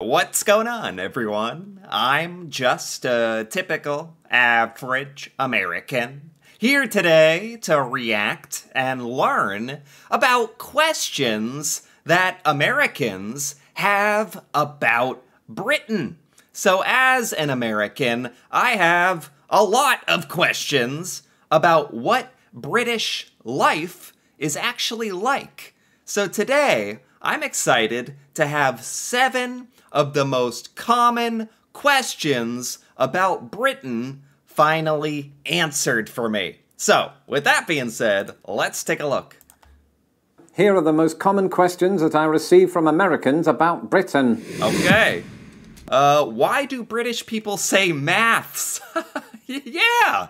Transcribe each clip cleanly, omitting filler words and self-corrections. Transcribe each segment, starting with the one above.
What's going on, everyone? I'm just a typical, average American, here today to react and learn about questions that Americans have about Britain. So as an American, I have a lot of questions about what British life is actually like. So today, I'm excited to have 7 of the most common questions about Britain finally answered for me. So, with that being said, let's take a look. Here are the most common questions that I receive from Americans about Britain. Okay. Why do British people say maths? Yeah.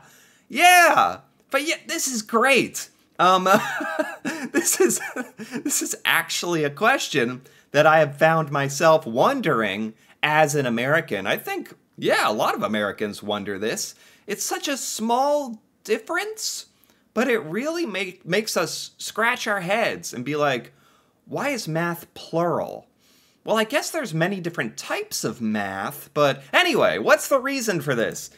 But yeah, this is great. This is actually a question that I have found myself wondering as an American. I think, yeah, a lot of Americans wonder this. It's such a small difference, but it really makes us scratch our heads and be like, why is math plural? Well, I guess there's many different types of math, but anyway, what's the reason for this?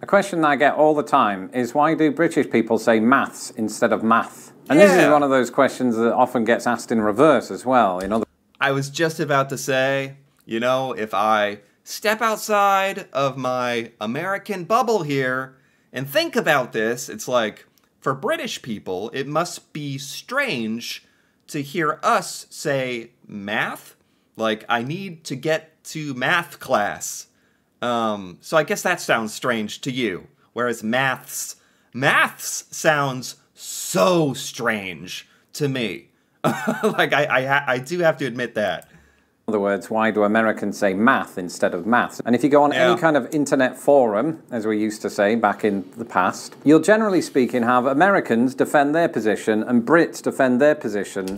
A question I get all the time is, why do British people say maths instead of math? And this is one of those questions that often gets asked in reverse as well. I was just about to say, you know, if I step outside of my American bubble here and think about this, it's like, for British people, it must be strange to hear us say math. Like, I need to get to math class. So I guess that sounds strange to you. Whereas maths sounds so strange to me. Like, I do have to admit that. In other words, why do Americans say math instead of maths? And if you go on any kind of internet forum, as we used to say back in the past, you'll generally speaking have Americans defend their position and Brits defend their position.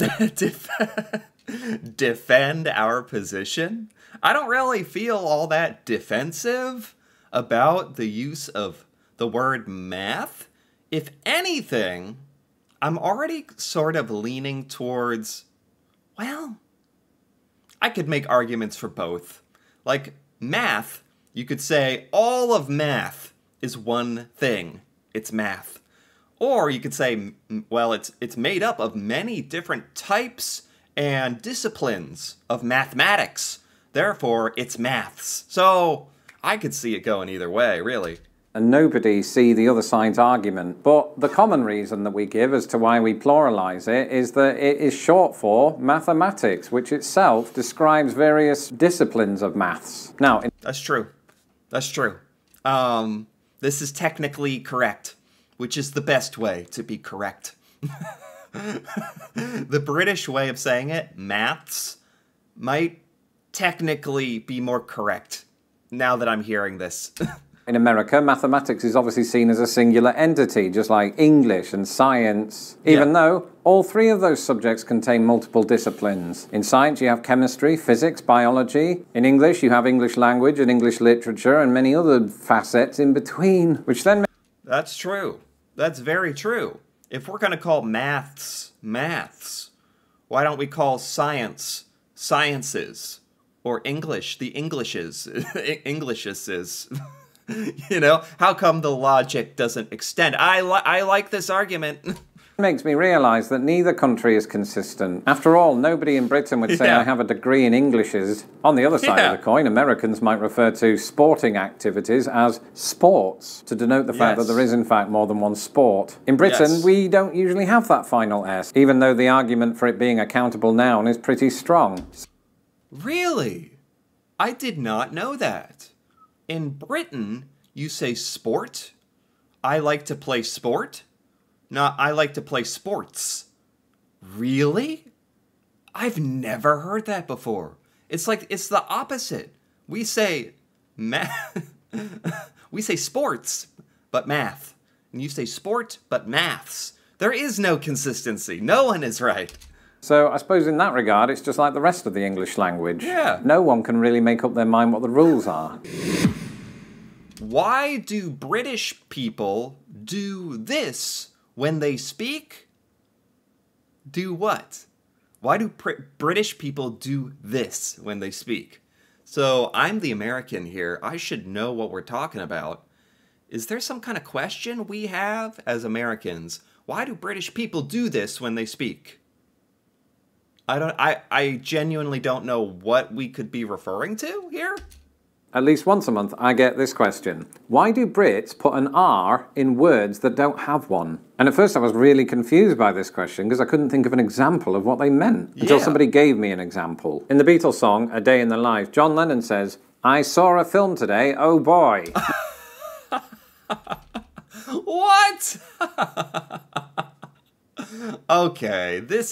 Defend our position? I don't really feel all that defensive about the use of the word math. If anything, I'm already sort of leaning towards, well, I could make arguments for both. Like, math, you could say all of math is one thing. It's math. Or you could say, well, it's made up of many different types and disciplines of mathematics. Therefore, it's maths. So, I could see it going either way, really. And nobody see the other side's argument. But the common reason that we give as to why we pluralize it is that it is short for mathematics, which itself describes various disciplines of maths. Now, That's true. That's true. This is technically correct, which is the best way to be correct. The British way of saying it, maths, might technically be more correct now that I'm hearing this. In America, mathematics is obviously seen as a singular entity, just like English and science, even though all 3 of those subjects contain multiple disciplines. In science, you have chemistry, physics, biology. In English, you have English language and English literature and many other facets in between, which then... That's true. That's very true. If we're going to call maths, maths, why don't we call science, sciences? Or English, the Englishes, Englishes. You know, how come the logic doesn't extend? I like this argument. It makes me realize that neither country is consistent. After all, nobody in Britain would say I have a degree in Englishes. On the other side of the coin, Americans might refer to sporting activities as sports to denote the fact that there is in fact more than one sport. In Britain, we don't usually have that final S, even though the argument for it being a countable noun is pretty strong. Really? I did not know that. In Britain, you say sport. I like to play sport. Not I like to play sports. Really? I've never heard that before. It's like, it's the opposite. We say math. We say sports, but math. And you say sport, but maths. There is no consistency. No one is right. So I suppose in that regard, it's just like the rest of the English language. Yeah. No one can really make up their mind what the rules are. Why do British people do this when they speak? Do what? Why do British people do this when they speak? So I'm the American here. I should know what we're talking about. Is there some kind of question we have as Americans? Why do British people do this when they speak? I genuinely don't know what we could be referring to here. At least once a month, I get this question. Why do Brits put an R in words that don't have one? And at first I was really confused by this question because I couldn't think of an example of what they meant until somebody gave me an example. In the Beatles song, A Day in the Life, John Lennon says, "I saw a film today, oh boy." What? Okay, this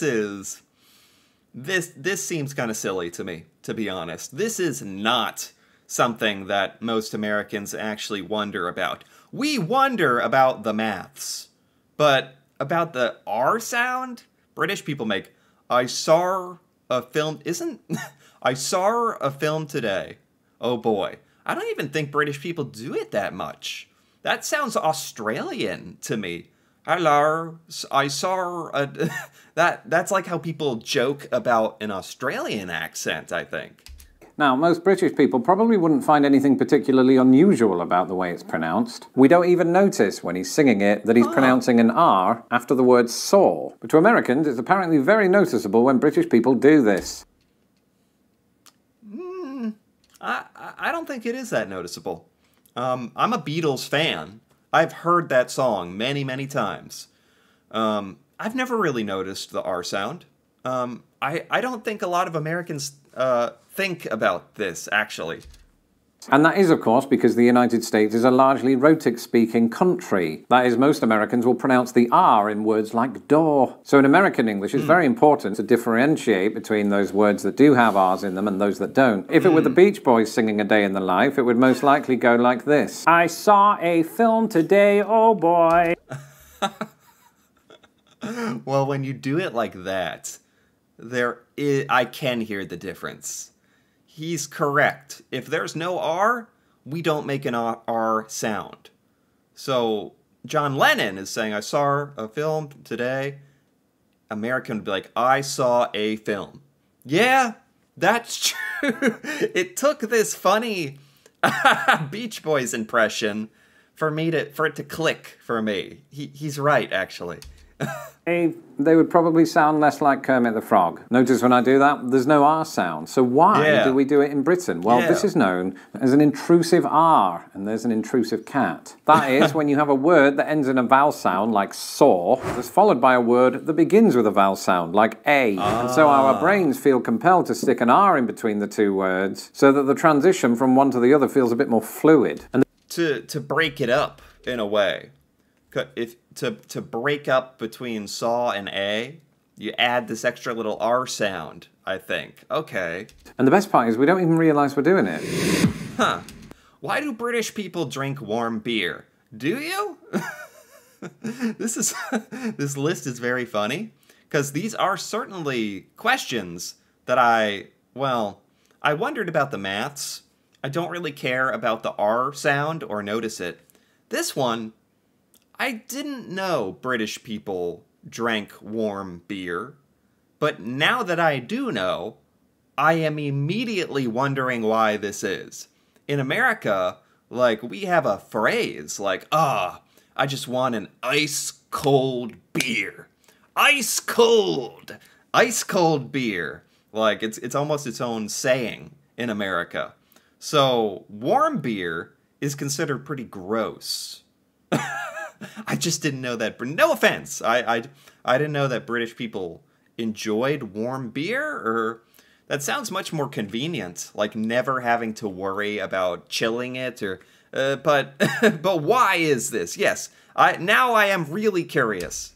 seems kind of silly to me, to be honest. This is not something that most Americans actually wonder about. We wonder about the maths, but about the R sound, British people make, I saw a film, I saw a film today. Oh boy. I don't even think British people do it that much. That sounds Australian to me. Hello, I saw a... That's like how people joke about an Australian accent, I think. Now, most British people probably wouldn't find anything particularly unusual about the way it's pronounced. We don't even notice when he's singing it that he's pronouncing an R after the word saw. But to Americans, it's apparently very noticeable when British people do this. I don't think it is that noticeable. I'm a Beatles fan. I've heard that song many, many times. I've never really noticed the R sound. I don't think a lot of Americans think about this, actually. And that is, of course, because the United States is a largely rhotic-speaking country. That is, most Americans will pronounce the R in words like door. So in American English, it's very important to differentiate between those words that do have R's in them and those that don't. If it were the Beach Boys singing A Day in the Life, it would most likely go like this. I saw a film today, oh boy. Well, when you do it like that, I can hear the difference. He's correct. If there's no R, we don't make an R sound. So John Lennon is saying, I saw a film today. American would be like, I saw a film. Yeah, that's true. It took this funny Beach Boys impression for it to click for me. He's right, actually. They would probably sound less like Kermit the Frog. Notice when I do that, there's no R sound. So why do we do it in Britain? Well, this is known as an intrusive R, and there's an intrusive cat. That is when you have a word that ends in a vowel sound, like saw, that's followed by a word that begins with a vowel sound, like A. And so our brains feel compelled to stick an R in between the two words, so that the transition from one to the other feels a bit more fluid. And to break it up, in a way. To break up between saw and A, you add this extra little R sound, I think. Okay. And the best part is we don't even realize we're doing it. Huh. Why do British people drink warm beer? Do you? This list is very funny, because these are certainly questions that I wondered about the maths. I don't really care about the R sound or notice it. This one, I didn't know British people drank warm beer, but now that I do know, I am immediately wondering why this is. In America, we have a phrase like, I just want an ice-cold beer. Ice-cold! Ice-cold beer. It's almost its own saying in America. So, warm beer is considered pretty gross. I just didn't know that. No offense. I didn't know that British people enjoyed warm beer, or that sounds much more convenient, like never having to worry about chilling it, or but why is this? Yes, now I am really curious.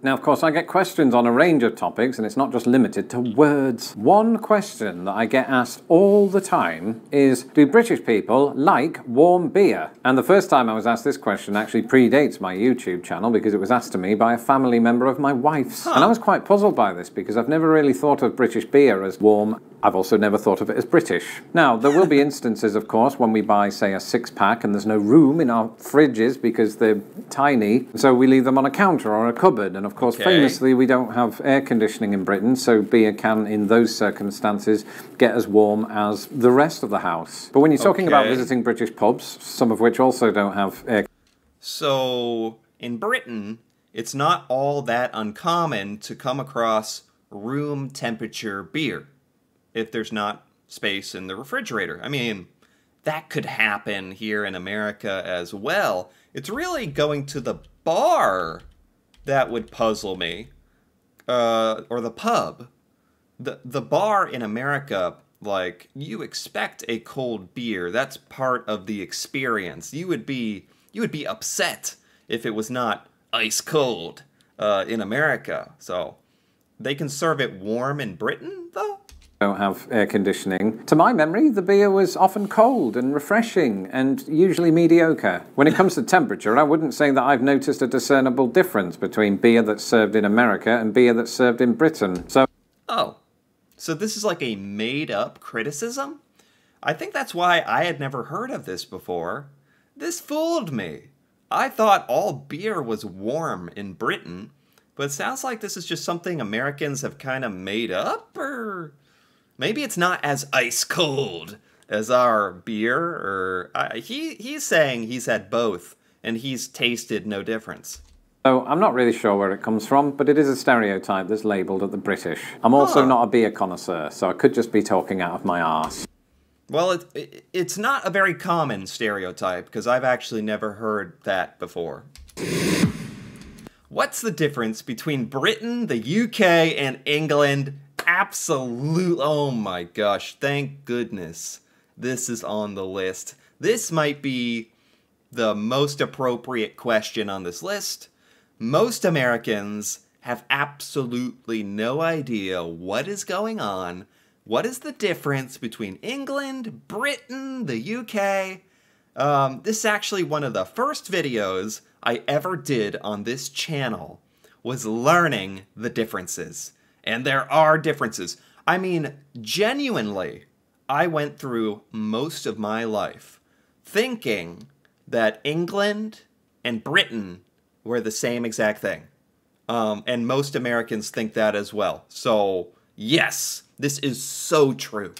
Now, of course, I get questions on a range of topics, and it's not just limited to words. One question that I get asked all the time is, do British people like warm beer? And the first time I was asked this question actually predates my YouTube channel, because it was asked to me by a family member of my wife's. And I was quite puzzled by this, because I've never really thought of British beer as warm I've also never thought of it as British. Now, there will be instances, of course, when we buy, say, a 6-pack and there's no room in our fridges because they're tiny, so we leave them on a counter or a cupboard. And, of course, famously, we don't have air conditioning in Britain, so beer can, in those circumstances, get as warm as the rest of the house. But when you're talking about visiting British pubs, some of which also don't have air... So, in Britain, it's not all that uncommon to come across room temperature beer if there's not space in the refrigerator. I mean, that could happen here in America as well. It's really going to the bar that would puzzle me, or the pub. The bar in America, like, you expect a cold beer. That's part of the experience. You would be upset if it was not ice cold in America. So they can serve it warm in Britain, though? Don't have air conditioning. To my memory, the beer was often cold and refreshing and usually mediocre. When it comes to temperature, I wouldn't say that I've noticed a discernible difference between beer that's served in America and beer that's served in Britain. So this is like a made-up criticism? I think that's why I had never heard of this before. This fooled me. I thought all beer was warm in Britain, but it sounds like this is just something Americans have kind of made up, or... maybe it's not as ice cold as our beer, or he's saying he's had both and he's tasted no difference. So I'm not really sure where it comes from, but it is a stereotype that's labelled at the British. I'm also not a beer connoisseur, so I could just be talking out of my arse. Well, it's not a very common stereotype, because I've actually never heard that before. What's the difference between Britain, the UK, and England? Absolute, oh my gosh, thank goodness this is on the list. This might be the most appropriate question on this list. Most Americans have absolutely no idea what is going on. What is the difference between England, Britain, the UK? This is actually one of the first videos I ever did on this channel, was learning the differences. And there are differences. I mean, genuinely, I went through most of my life thinking that England and Britain were the same exact thing. And most Americans think that as well. So, yes, this is so true.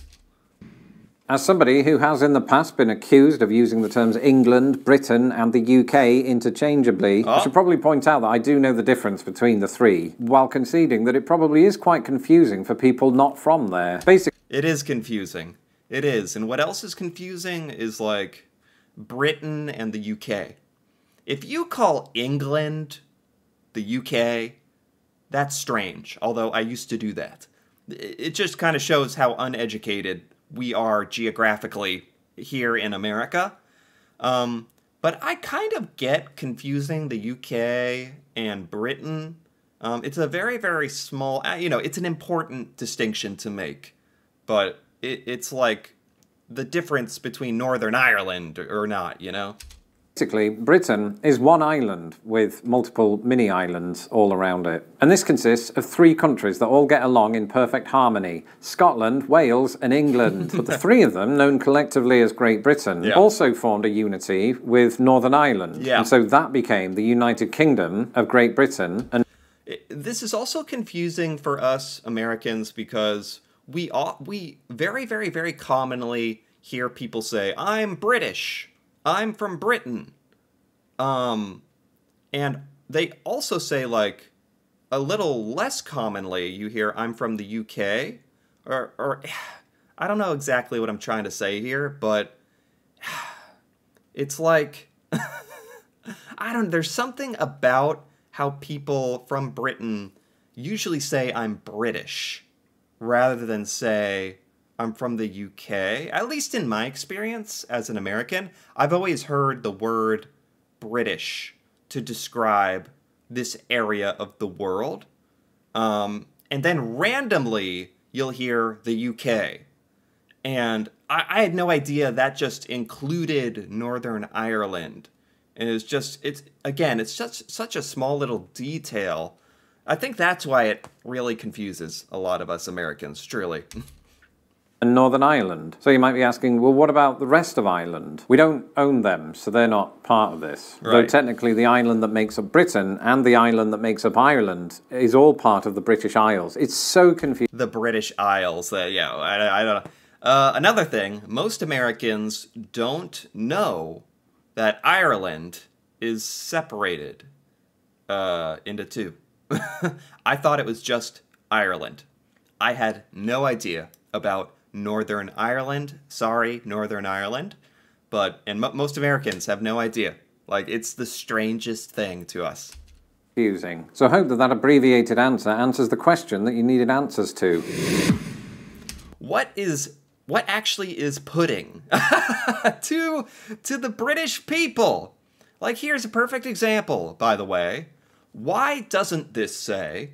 As somebody who has in the past been accused of using the terms England, Britain and the UK interchangeably, I should probably point out that I do know the difference between the three, while conceding that it probably is quite confusing for people not from there. It is confusing. It is. And what else is confusing is, like, Britain and the UK. If you call England the UK, that's strange, although I used to do that. It just kind of shows how uneducated we are geographically here in America. But I kind of get confusing the UK and Britain. It's a very, very small, it's an important distinction to make. But it's like the difference between Northern Ireland or not, you know? Basically, Britain is one island with multiple mini-islands all around it. And this consists of 3 countries that all get along in perfect harmony. Scotland, Wales and England. But the 3 of them, known collectively as Great Britain, also formed a unity with Northern Ireland. And so that became the United Kingdom of Great Britain. And this is also confusing for us Americans because we very, very, very commonly hear people say, I'm British. I'm from Britain. And they also say, like, a little less commonly, you hear, I'm from the UK. Or I don't know exactly what I'm trying to say here, but it's like, there's something about how people from Britain usually say I'm British rather than say I'm from the UK. At least in my experience as an American, I've always heard the word British to describe this area of the world. And then randomly, you'll hear the UK. And I had no idea that just included Northern Ireland. And it's just such a small little detail. I think that's why it really confuses a lot of us Americans, truly. and Northern Ireland. So you might be asking, well, what about the rest of Ireland? We don't own them, so they're not part of this. Right. Though technically the island that makes up Britain and the island that makes up Ireland is all part of the British Isles. It's so confusing. The British Isles, I don't know. Another thing, most Americans don't know that Ireland is separated into two. I thought it was just Ireland. I had no idea about Northern Ireland. Sorry, Northern Ireland. And most Americans have no idea. Like, it's the strangest thing to us. Confusing. So I hope that abbreviated answer answers the question that you needed answers to. What actually is pudding to the British people? Like, here's a perfect example, by the way. Why doesn't this say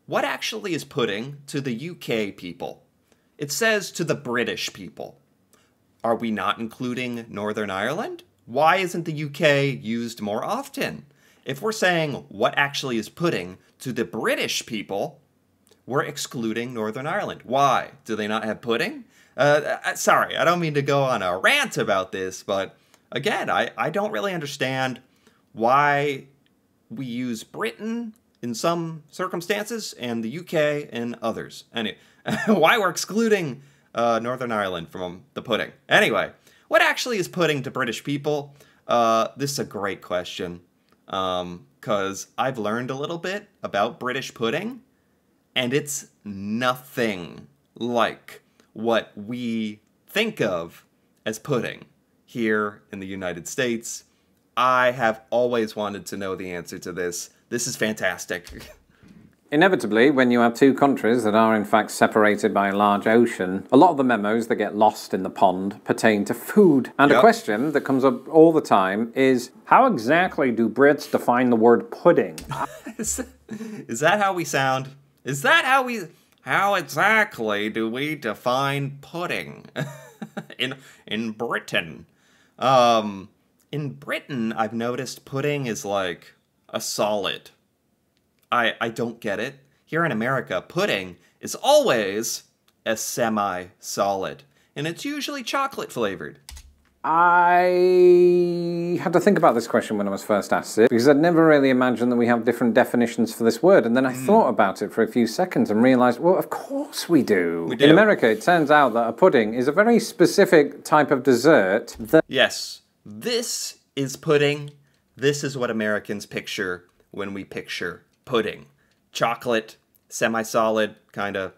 what actually is pudding to the UK people? It says to the British people. Are we not including Northern Ireland? Why isn't the UK used more often? If we're saying what actually is pudding to the British people, we're excluding Northern Ireland. Why? Do they not have pudding? Sorry, I don't mean to go on a rant about this, but again, I don't really understand why we use Britain in some circumstances and the UK in others. Anyway, why we're excluding Northern Ireland from the pudding. Anyway, what actually is pudding to British people? This is a great question, because I've learned a little bit about British pudding, and it's nothing like what we think of as pudding here in the United States. I have always wanted to know the answer to this. This is fantastic. Inevitably, when you have two countries that are in fact separated by a large ocean, a lot of the memos that get lost in the pond pertain to food. And a question that comes up all the time is, how exactly do Brits define the word pudding? Is that how we sound? Is that how exactly do we define pudding in Britain? In Britain, I've noticed pudding is like a solid. I don't get it. Here in America, pudding is always a semi-solid, and it's usually chocolate flavored. I had to think about this question when I was first asked it, because I'd never really imagined that we have different definitions for this word, and then I thought about it for a few seconds and realised, well, of course we do. In America, it turns out that a pudding is a very specific type of dessert that... Yes, this is pudding. This is what Americans picture when we picture pudding. Chocolate, semi-solid, kind of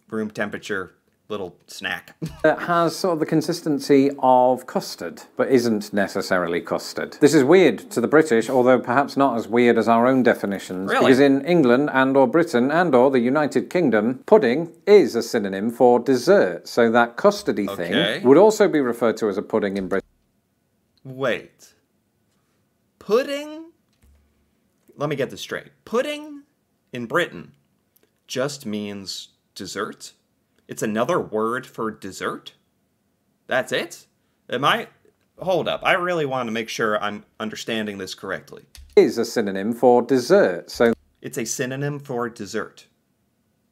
room temperature, little snack. It has sort of the consistency of custard, but isn't necessarily custard. This is weird to the British, although perhaps not as weird as our own definitions. Really? Because in England and or Britain and or the United Kingdom, pudding is a synonym for dessert. So that custardy thing would also be referred to as a pudding in Britain. Wait. Pudding? Let me get this straight. Pudding in Britain just means dessert? It's another word for dessert? That's it? Hold up. I really want to make sure I'm understanding this correctly. Is a synonym for dessert. So it's a synonym for dessert.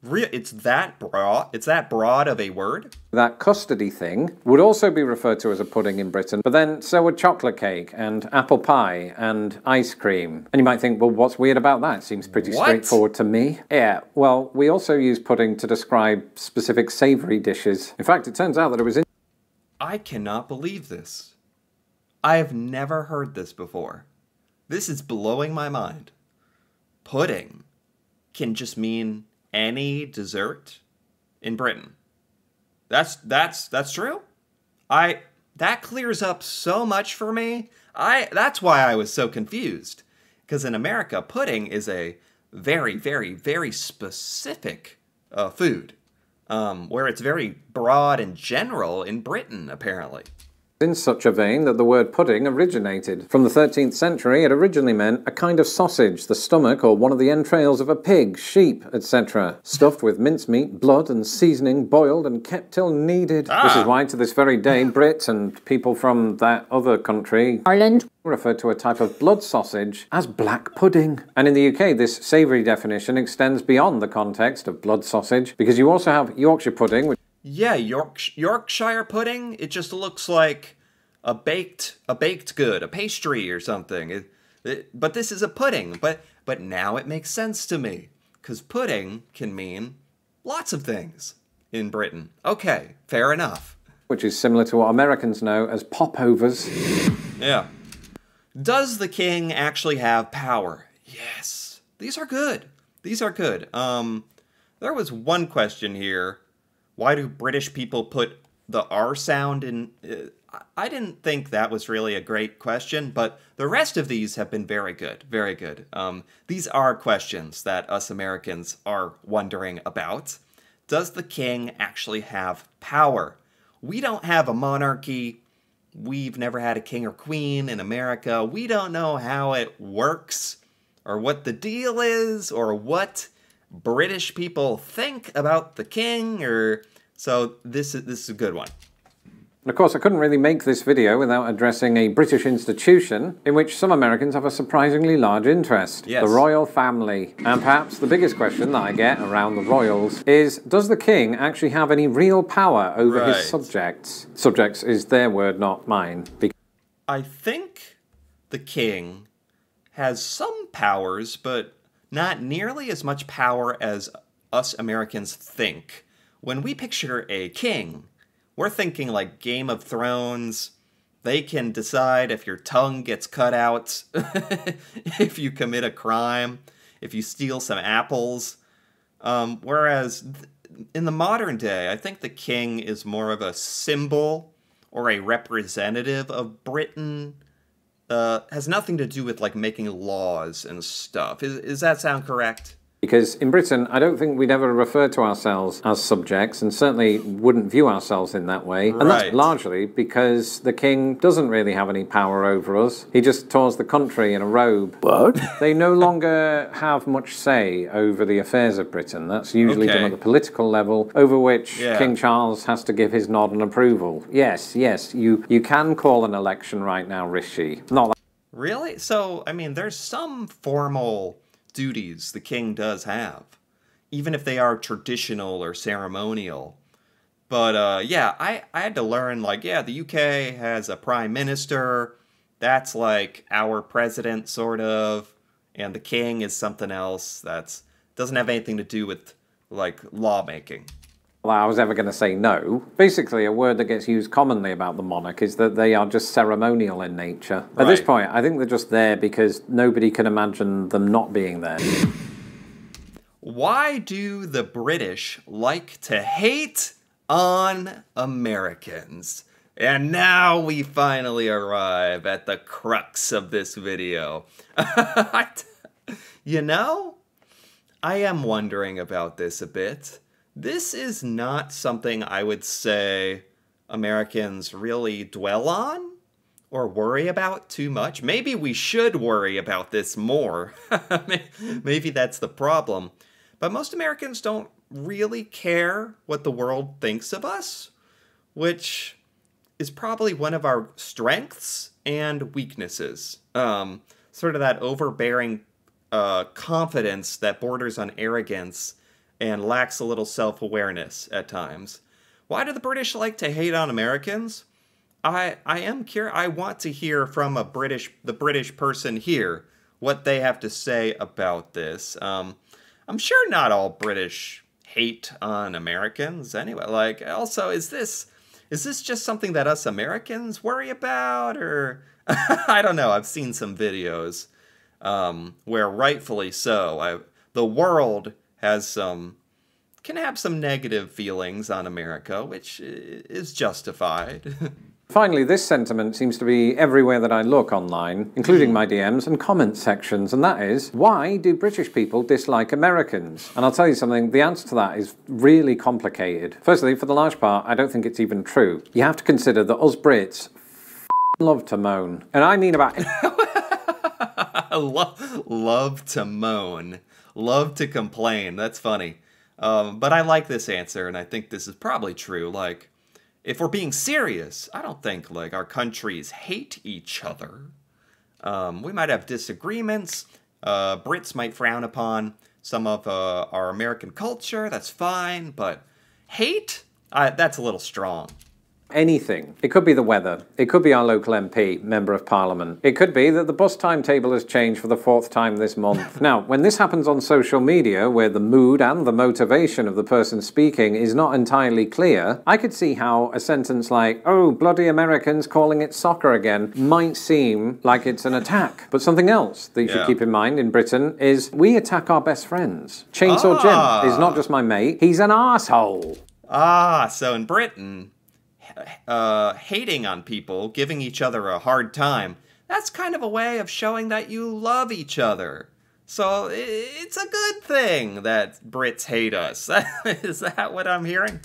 It's that broad of a word? That custardy thing would also be referred to as a pudding in Britain, but then so would chocolate cake and apple pie and ice cream. And you might think, well, what's weird about that? It seems pretty straightforward to me. Yeah, well, we also use pudding to describe specific savoury dishes. In fact, it turns out that it was in... I cannot believe this. I have never heard this before. This is blowing my mind. Pudding can just mean any dessert in Britain. That's true? That clears up so much for me. That's why I was so confused. Because in America, pudding is a very, very, very specific food. Where it's very broad and general in Britain, apparently. In such a vein that the word pudding originated. From the 13th century, it originally meant a kind of sausage, the stomach or one of the entrails of a pig, sheep, etc., stuffed with mincemeat, blood and seasoning, boiled and kept till needed. This is why to this very day, Brits and people from that other country, Ireland, refer to a type of blood sausage as black pudding. And in the UK, this savoury definition extends beyond the context of blood sausage, because you also have Yorkshire pudding, which yeah, Yorkshire pudding, it just looks like a baked good, a pastry or something. But this is a pudding. But now it makes sense to me, because pudding can mean lots of things in Britain. Okay, fair enough. Which is similar to what Americans know as popovers. Yeah. Does the king actually have power? Yes. These are good. These are good. There was one question here. Why do British people put the R sound in? I didn't think that was really a great question, but the rest of these have been very good, very good. These are questions that us Americans are wondering about. Does the king actually have power? We don't have a monarchy. We've never had a king or queen in America. We don't know how it works, or what the deal is, or what British people think about the king, so this is a good one. And of course, I couldn't really make this video without addressing a British institution in which some Americans have a surprisingly large interest. Yes. The royal family. And perhaps the biggest question that I get around the royals is, does the king actually have any real power over his subjects? Subjects is their word, not mine. I think the king has some powers, but not nearly as much power as us Americans think. When we picture a king, we're thinking like Game of Thrones. They can decide if your tongue gets cut out, if you commit a crime, if you steal some apples. Whereas in the modern day, I think the king is more of a symbol or a representative of Britain. Has nothing to do with like making laws and stuff. Is that sound correct? Because in Britain, I don't think we'd ever refer to ourselves as subjects, and certainly wouldn't view ourselves in that way. Right. And that's largely because the king doesn't really have any power over us. He just tours the country in a robe. What? They no longer have much say over the affairs of Britain. That's usually done at the political level, over which King Charles has to give his nod and approval. Yes, you can call an election right now, Rishi. Not like really? So, I mean, there's some formal duties the king does have, even if they are traditional or ceremonial. But yeah, I had to learn, like, the UK has a prime minister. That's like our president, sort of. And the king is something else that doesn't have anything to do with, like, lawmaking. I was ever going to say no. Basically, a word that gets used commonly about the monarch is that they are just ceremonial in nature. At this point, I think they're just there because nobody can imagine them not being there. Why do the British like to hate on Americans? And now we finally arrive at the crux of this video. You know, I am wondering about this a bit. This is not something I would say Americans really dwell on or worry about too much. Maybe we should worry about this more. Maybe that's the problem. But most Americans don't really care what the world thinks of us, which is probably one of our strengths and weaknesses. Sort of that overbearing confidence that borders on arrogance and lacks a little self-awareness at times. Why do the British like to hate on Americans? I am curious. I want to hear from the British person here what they have to say about this. I'm sure not all British hate on Americans anyway. Like, also, is this just something that us Americans worry about, or I don't know. I've seen some videos where, rightfully so, the world can have some negative feelings on America, which is justified. Finally, this sentiment seems to be everywhere that I look online, including my DMs and comment sections, and that is, why do British people dislike Americans? And I'll tell you something, the answer to that is really complicated. Firstly, for the large part, I don't think it's even true. You have to consider that us Brits love to moan. And I mean about... Love to moan. Love to complain. That's funny. But I like this answer, and I think this is probably true. Like, if we're being serious, I don't think, like, our countries hate each other. We might have disagreements. Brits might frown upon some of our American culture. That's fine. But hate? That's a little strong. Anything. It could be the weather. It could be our local MP, Member of Parliament. It could be that the bus timetable has changed for the 4th time this month. Now, when this happens on social media, where the mood and the motivation of the person speaking is not entirely clear, I could see how a sentence like, "Oh, bloody Americans calling it soccer again," might seem like it's an attack. But something else that you should keep in mind in Britain is we attack our best friends. Chainsaw Jim is not just my mate, he's an arsehole. So in Britain, hating on people, giving each other a hard time, that's kind of a way of showing that you love each other. So it's a good thing that Brits hate us. Is that what I'm hearing?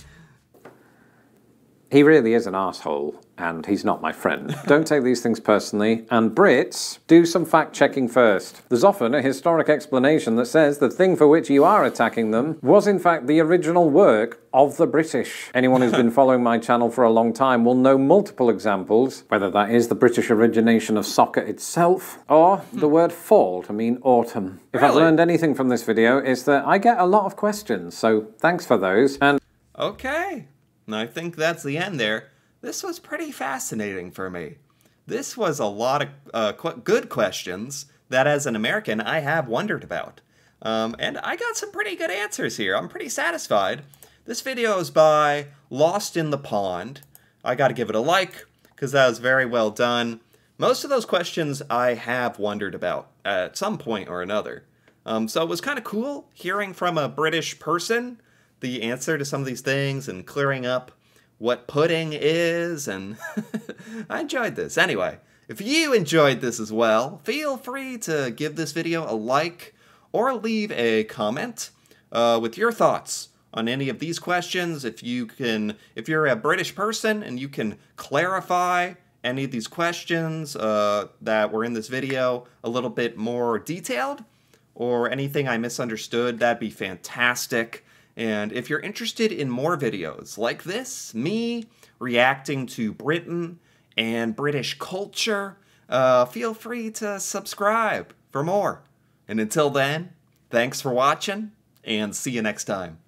He really is an arsehole, and he's not my friend. Don't take these things personally, and Brits, do some fact-checking first. There's often a historic explanation that says the thing for which you are attacking them was in fact the original work of the British. Anyone who's been following my channel for a long time will know multiple examples, whether that is the British origination of soccer itself, or the word fall to mean autumn. If I've learned anything from this video, it's that I get a lot of questions, so thanks for those, and... Okay. I think that's the end there. This was pretty fascinating for me. This was a lot of good questions that, as an American, I have wondered about. And I got some pretty good answers here. I'm pretty satisfied. This video is by Lost in the Pond. I got to give it a like, because that was very well done. Most of those questions I have wondered about at some point or another. So it was kind of cool hearing from a British person the answer to some of these things and clearing up what pudding is, and I enjoyed this. Anyway, if you enjoyed this as well, feel free to give this video a like or leave a comment with your thoughts on any of these questions. If you're a British person and you can clarify any of these questions that were in this video a little bit more detailed, or anything I misunderstood, that'd be fantastic. And if you're interested in more videos like this, me reacting to Britain and British culture, feel free to subscribe for more. And until then, thanks for watching, and see you next time.